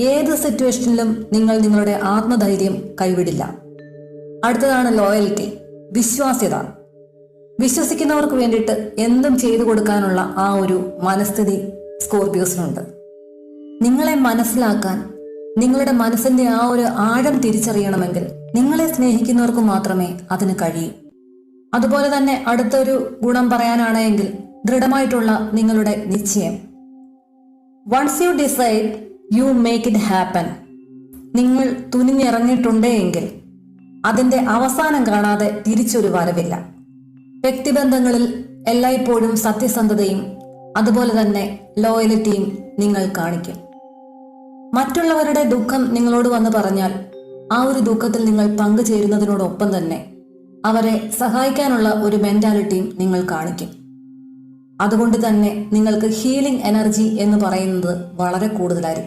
ഏത് സിറ്റുവേഷനിലും നിങ്ങൾ നിങ്ങളുടെ ആത്മധൈര്യം കൈവിടില്ല. അടുത്തതാണ് ലോയൽറ്റി, വിശ്വാസ്യത. വിശ്വസിക്കുന്നവർക്ക് വേണ്ടിയിട്ട് എന്തും ചെയ്തു കൊടുക്കാനുള്ള ആ ഒരു മനസ്ഥിതി സ്കോർപിയോസിനുണ്ട്. നിങ്ങളെ മനസ്സിലാക്കാൻ, നിങ്ങളുടെ മനസ്സിന്റെ ആ ഒരു ആഴം തിരിച്ചറിയണമെങ്കിൽ നിങ്ങളെ സ്നേഹിക്കുന്നവർക്ക് മാത്രമേ അതിന് കഴിയൂ. അതുപോലെ തന്നെ അടുത്തൊരു ഗുണം പറയാനാണെങ്കിൽ ദൃഢമായിട്ടുള്ള നിങ്ങളുടെ നിശ്ചയം. Once you decide you make it happen. നിങ്ങൾ തുനിഞ്ഞിറങ്ങിയിട്ടുണ്ടെങ്കിൽ അതിന്റെ അവസാനം കാണാതെ തിരിച്ചൊരു വരവില്ല. വ്യക്തിബന്ധങ്ങളിൽ എല്ലായ്പ്പോഴും സത്യസന്ധതയും അതുപോലെ തന്നെ ലോയലിറ്റിയും നിങ്ങൾ കാണിക്കും. മറ്റുള്ളവരുടെ ദുഃഖം നിങ്ങളോട് വന്ന് പറഞ്ഞാൽ ആ ഒരു ദുഃഖത്തിൽ നിങ്ങൾ പങ്കുചേരുന്നതിനോടൊപ്പം തന്നെ അവരെ സഹായിക്കാനുള്ള ഒരു മെന്റാലിറ്റിയും നിങ്ങൾ കാണിക്കും. അതുകൊണ്ട് തന്നെ നിങ്ങൾക്ക് ഹീലിംഗ് എനർജി എന്ന് പറയുന്നത് വളരെ കൂടുതലായിരിക്കും.